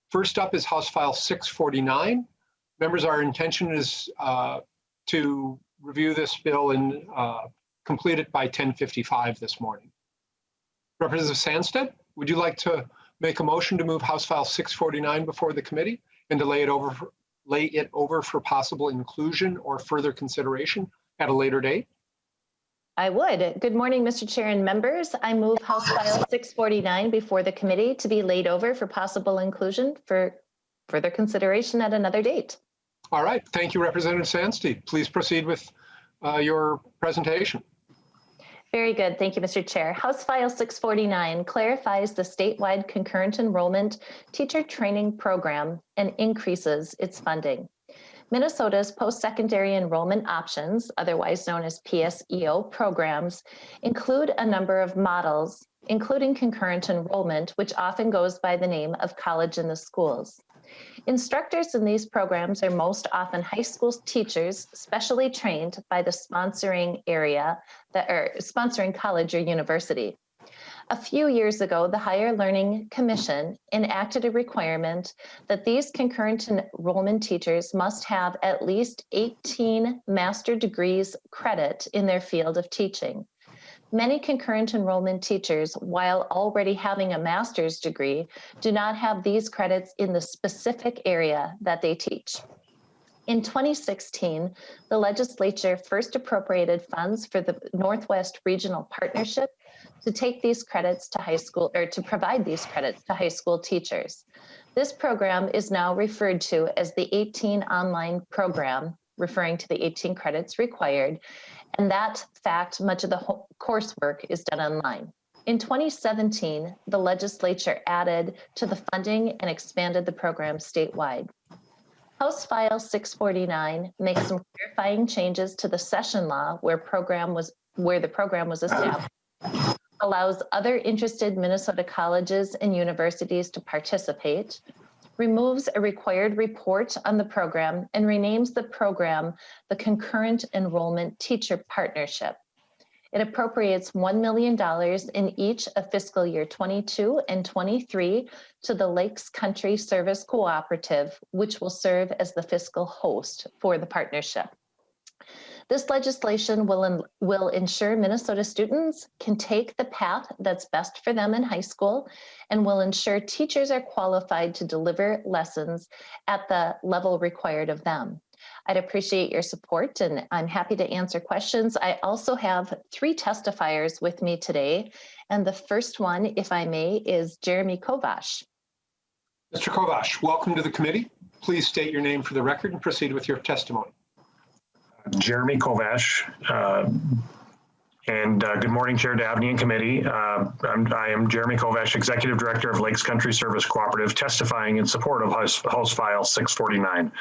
First up is House File 649. Members, our intention is to review this bill and complete it by 10:55 this morning. Representative Sandstead, would you like to make a motion to move House File 649 before the committee and to lay it over for possible inclusion or further consideration at a later date? I would. Good morning, Mr. Chair and members. I move House File 649 before the committee to be laid over for possible inclusion for further consideration at another date. All right. Thank you, Representative Sandstead. Please proceed with your presentation. Very good. Thank you, Mr. Chair. House File 649 clarifies the statewide concurrent enrollment teacher training program and increases its funding. Minnesota's post-secondary enrollment options, otherwise known as PSEO programs, include a number of models, including concurrent enrollment, which often goes by the name of college in the schools. Instructors in these programs are most often high school teachers, specially trained by the sponsoring area that are sponsoring college or university. A few years ago, the Higher Learning Commission enacted a requirement that these concurrent enrollment teachers must have at least 18 master degrees credit in their field of teaching. Many concurrent enrollment teachers, while already having a master's degree, do not have these credits in the specific area that they teach. In 2016, the legislature first appropriated funds for the Northwest Regional Partnership to take these credits to high school, or to provide these credits to high school teachers. This program is now referred to as the 18 online program, referring to the 18 credits required. And that fact, much of the coursework is done online. In 2017, the legislature added to the funding and expanded the program statewide. House File 649 makes some clarifying changes to the session law where the program was established, allows other interested Minnesota colleges and universities to participate, removes a required report on the program, and renames the program the Concurrent Enrollment Teacher Partnership. It appropriates $1 million in each of fiscal year 22 and 23 to the Lakes Country Service Cooperative, which will serve as the fiscal host for the partnership. This legislation will ensure Minnesota students can take the path that's best for them in high school and will ensure teachers are qualified to deliver lessons at the level required of them. I'd appreciate your support and I'm happy to answer questions. I also have 3 testifiers with me today. And the first one, if I may, is Jeremy Kovash. Mr. Kovash, welcome to the committee. Please state your name for the record and proceed with your testimony. Jeremy Kovash, good morning, Chair Dabney and Committee. I am Jeremy Kovash, Executive Director of Lakes Country Service Cooperative, testifying in support of House File 649.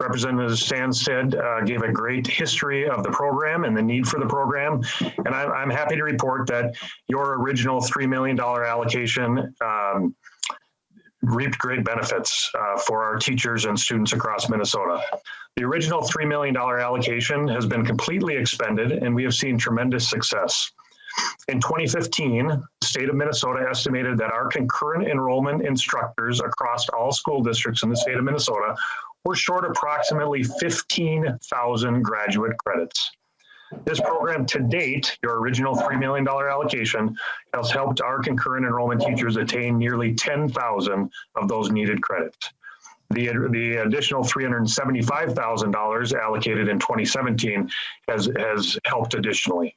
Representative Sandstead gave a great history of the program and the need for the program, and I'm happy to report that your original $3 million allocation reaped great benefits for our teachers and students across Minnesota. The original $3 million allocation has been completely expended, and we have seen tremendous success. In 2015, the state of Minnesota estimated that our concurrent enrollment instructors across all school districts in the state of Minnesota were short approximately 15,000 graduate credits. This program to date, your original $3 million allocation, has helped our concurrent enrollment teachers attain nearly 10,000 of those needed credits. The additional $375,000 allocated in 2017 has helped additionally.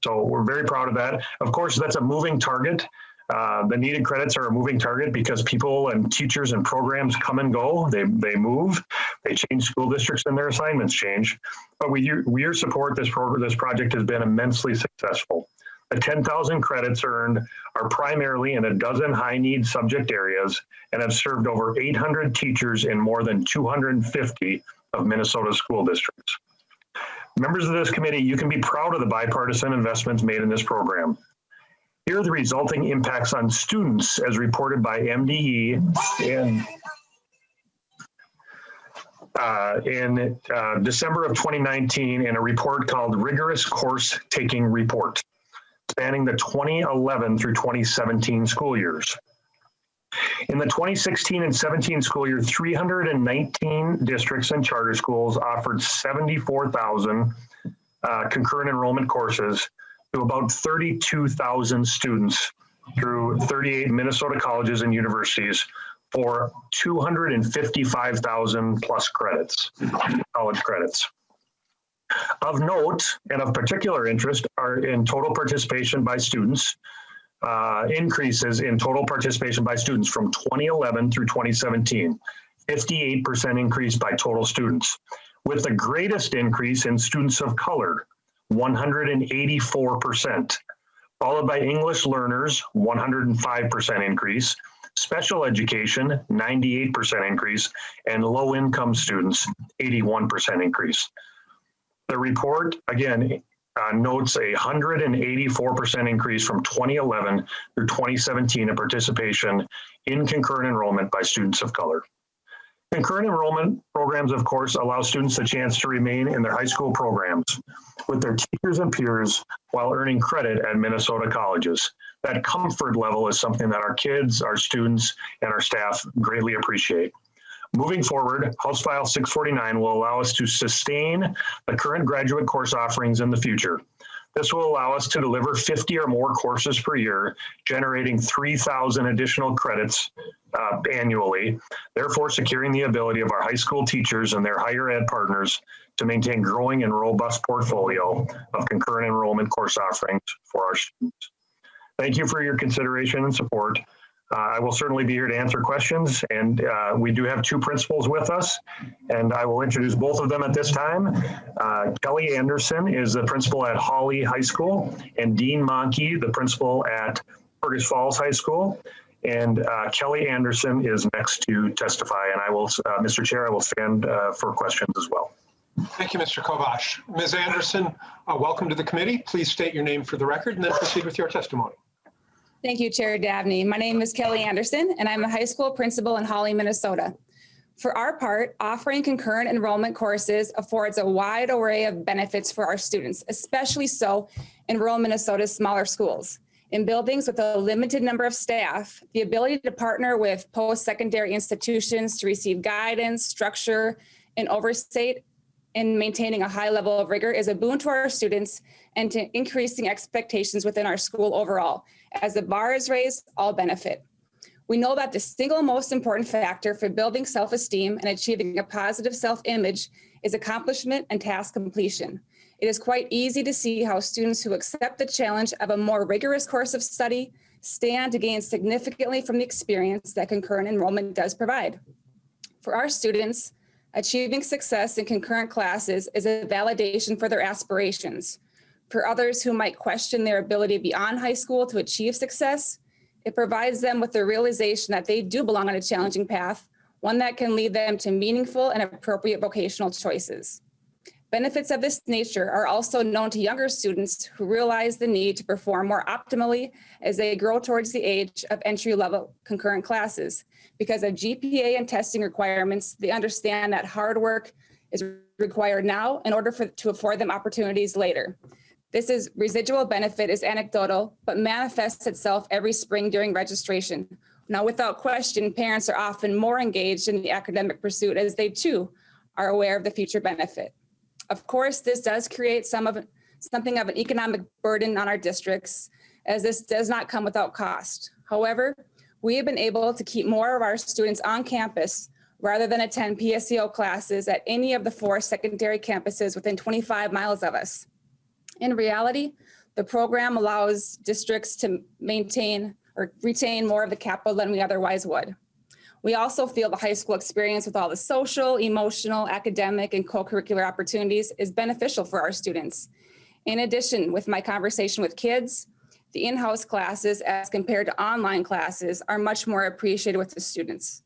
So we're very proud of that. Of course, that's a moving target. The needed credits are a moving target because people and teachers and programs come and go. They move, they change school districts and their assignments change. But with your support, this project has been immensely successful. The 10,000 credits earned are primarily in a dozen high-need subject areas and have served over 800 teachers in more than 250 of Minnesota's school districts. Members of this committee, you can be proud of the bipartisan investments made in this program. Here are the resulting impacts on students as reported by MDE in December of 2019 in a report called Rigorous Course Taking Report, spanning the 2011 through 2017 school years. In the 2016 and 17 school year, 319 districts and charter schools offered 74,000 concurrent enrollment courses to about 32,000 students through 38 Minnesota colleges and universities for 255,000 plus credits, college credits. Of note and of particular interest are in total participation by students, increases in total participation by students from 2011 through 2017, 58% increase by total students, with the greatest increase in students of color, 184%, followed by English learners, 105% increase, special education, 98% increase, and low-income students, 81% increase. The report, again, notes a 184% increase from 2011 through 2017 in participation in concurrent enrollment by students of color. Concurrent enrollment programs, of course, allow students the chance to remain in their high school programs with their teachers and peers while earning credit at Minnesota colleges. That comfort level is something that our kids, our students, and our staff greatly appreciate. Moving forward, House File 649 will allow us to sustain the current graduate course offerings in the future. This will allow us to deliver 50 or more courses per year, generating 3,000 additional credits annually, therefore securing the ability of our high school teachers and their higher ed partners to maintain growing and robust portfolio of concurrent enrollment course offerings for our students. Thank you for your consideration and support. I will certainly be here to answer questions, and we do have two principals with us, and I will introduce both of them at this time. Kelly Anderson is the principal at Hawley High School, and Dean Maki, the principal at Fergus Falls High School. And Kelly Anderson is next to testify, and I will, Mr. Chair, I will stand for questions as well. Thank you, Mr. Kovash. Ms. Anderson, welcome to the committee. Please state your name for the record and then proceed with your testimony. Thank you, Chair Dabney. My name is Kelly Anderson, and I'm a high school principal in Hawley, Minnesota. For our part, offering concurrent enrollment courses affords a wide array of benefits for our students, especially so in rural Minnesota's smaller schools. In buildings with a limited number of staff, the ability to partner with post-secondary institutions to receive guidance, structure, and oversight in maintaining a high level of rigor is a boon to our students and to increasing expectations within our school overall. As the bar is raised, all benefit. We know that the single most important factor for building self-esteem and achieving a positive self-image is accomplishment and task completion. It is quite easy to see how students who accept the challenge of a more rigorous course of study stand to gain significantly from the experience that concurrent enrollment does provide. For our students, achieving success in concurrent classes is a validation for their aspirations. For others who might question their ability beyond high school to achieve success, it provides them with the realization that they do belong on a challenging path, one that can lead them to meaningful and appropriate vocational choices. Benefits of this nature are also known to younger students who realize the need to perform more optimally as they grow towards the age of entry-level concurrent classes. Because of GPA and testing requirements, they understand that hard work is required now in order to afford them opportunities later. This residual benefit is anecdotal, but manifests itself every spring during registration. Now, without question, parents are often more engaged in the academic pursuit as they too are aware of the future benefit. Of course, this does create something of an economic burden on our districts, as this does not come without cost. However, we have been able to keep more of our students on campus rather than attend PSEO classes at any of the 4 secondary campuses within 25 miles of us. In reality, the program allows districts to maintain or retain more of the capital than we otherwise would. We also feel the high school experience with all the social, emotional, academic, and co-curricular opportunities is beneficial for our students. In addition, with my conversation with kids, the in-house classes as compared to online classes are much more appreciated with the students.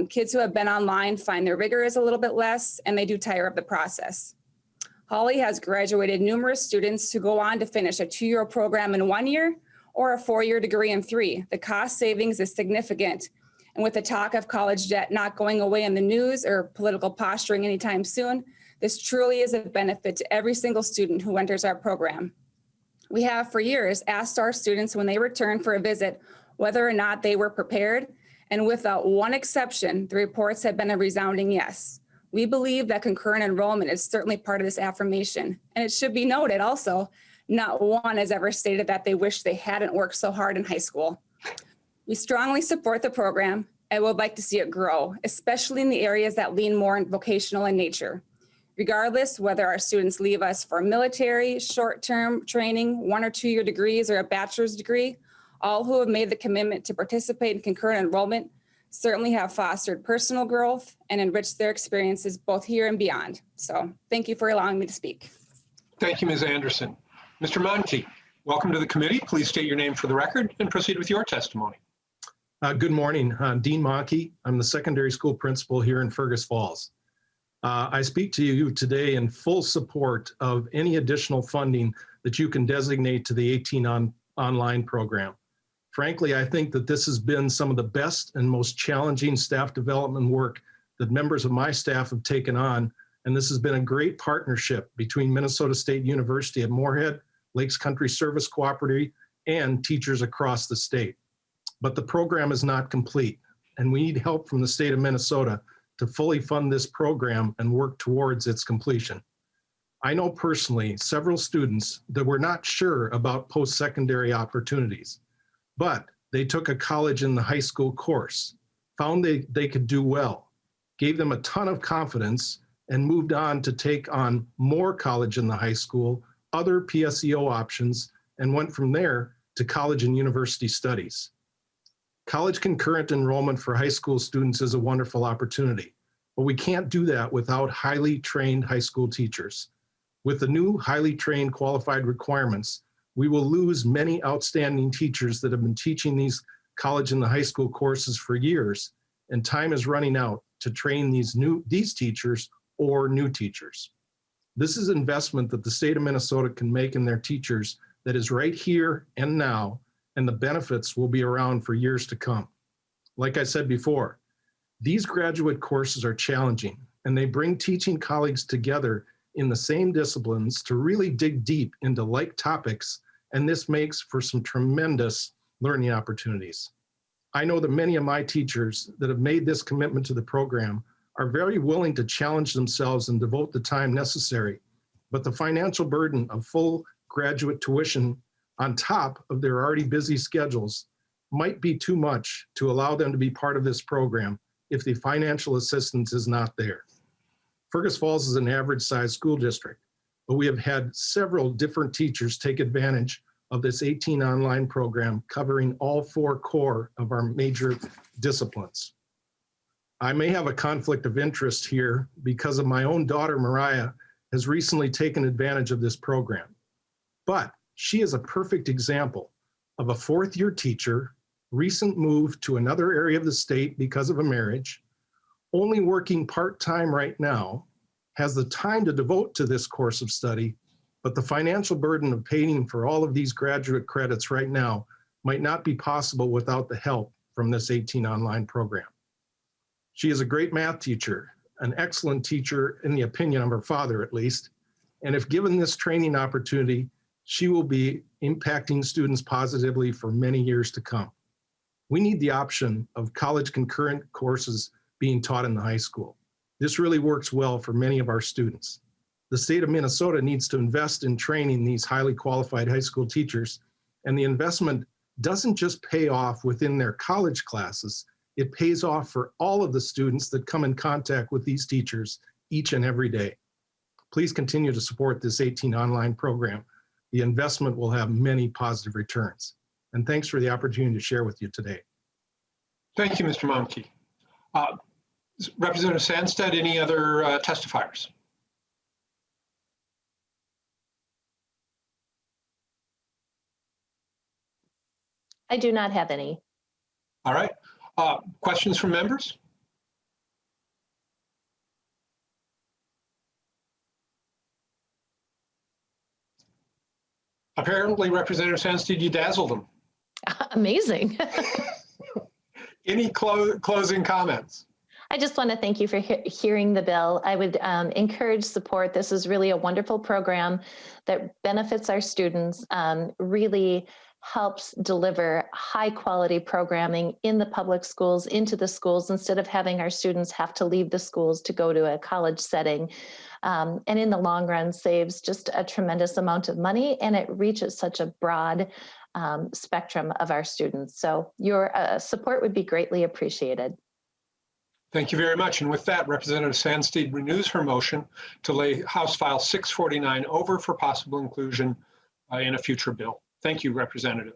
Kids who have been online find their rigor is a little bit less, and they do tire of the process. Hawley has graduated numerous students who go on to finish a 2-year program in 1 year or a 4-year degree in 3. The cost savings is significant. And with the talk of college debt not going away in the news or political posturing anytime soon, this truly is a benefit to every single student who enters our program. We have for years asked our students when they return for a visit whether or not they were prepared, And without one exception, the reports have been a resounding yes. We believe that concurrent enrollment is certainly part of this affirmation. And it should be noted also, not one has ever stated that they wish they hadn't worked so hard in high school. We strongly support the program and would like to see it grow, especially in the areas that lean more vocational in nature. Regardless whether our students leave us for military, short-term training, 1 or 2 year degrees, or a bachelor's degree, all who have made the commitment to participate in concurrent enrollment certainly have fostered personal growth and enriched their experiences both here and beyond. So thank you for allowing me to speak. Thank you, Ms. Anderson. Mr. Maki, welcome to the committee. Please state your name for the record and proceed with your testimony. Good morning, Dean Maki. I'm the secondary school principal here in Fergus Falls. I speak to you today in full support of any additional funding that you can designate to the 18 online program. Frankly, I think that this has been some of the best and most challenging staff development work that members of my staff have taken on, and this has been a great partnership between Minnesota State University at Moorhead, Lakes Country Service Cooperative, and teachers across the state. But the program is not complete, and we need help from the state of Minnesota to fully fund this program and work towards its completion. I know personally several students that were not sure about post-secondary opportunities, but they took a college in the high school course, found they could do well, gave them a ton of confidence, and moved on to take on more college in the high school, other PSEO options, and went from there to college and university studies. College concurrent enrollment for high school students is a wonderful opportunity, but we can't do that without highly trained high school teachers. With the new highly trained qualified requirements, we will lose many outstanding teachers that have been teaching these college and the high school courses for years, and time is running out to train these teachers or new teachers. This is investment that the state of Minnesota can make in their teachers that is right here and now, and the benefits will be around for years to come. Like I said before, these graduate courses are challenging, and they bring teaching colleagues together in the same disciplines to really dig deep into like topics, and this makes for some tremendous learning opportunities. I know that many of my teachers that have made this commitment to the program are very willing to challenge themselves and devote the time necessary, but the financial burden of full graduate tuition on top of their already busy schedules might be too much to allow them to be part of this program if the financial assistance is not there. Fergus Falls is an average sized school district, but we have had several different teachers take advantage of this 18 online program covering all 4 core of our major disciplines. I may have a conflict of interest here because of my own daughter, Mariah, has recently taken advantage of this program, but she is a perfect example of a 4th year teacher, recent move to another area of the state because of a marriage, only working part-time right now, has the time to devote to this course of study, but the financial burden of paying for all of these graduate credits right now might not be possible without the help from this 18 online program. She is a great math teacher, an excellent teacher in the opinion of her father at least, and if given this training opportunity, she will be impacting students positively for many years to come. We need the option of college concurrent courses being taught in the high school. This really works well for many of our students. The state of Minnesota needs to invest in training these highly qualified high school teachers, and the investment doesn't just pay off within their college classes, it pays off for all of the students that come in contact with these teachers each and every day. Please continue to support this 18 online program. The investment will have many positive returns. And thanks for the opportunity to share with you today. Thank you, Mr. Maki. Representative Sandstead, any other testifiers? I do not have any. All right. Questions from members? Apparently, Representative Sandstead, you dazzled them. Amazing. Any closing comments? I just want to thank you for hearing the bill. I would encourage support. This is really a wonderful program that benefits our students, really helps deliver high quality programming in the public schools, into the schools, instead of having our students have to leave the schools to go to a college setting. And in the long run, saves just a tremendous amount of money, and it reaches such a broad spectrum of our students. So your support would be greatly appreciated. Thank you very much. And with that, Representative Sandsteed renews her motion to lay House File 649 over for possible inclusion in a future bill. Thank you, Representative.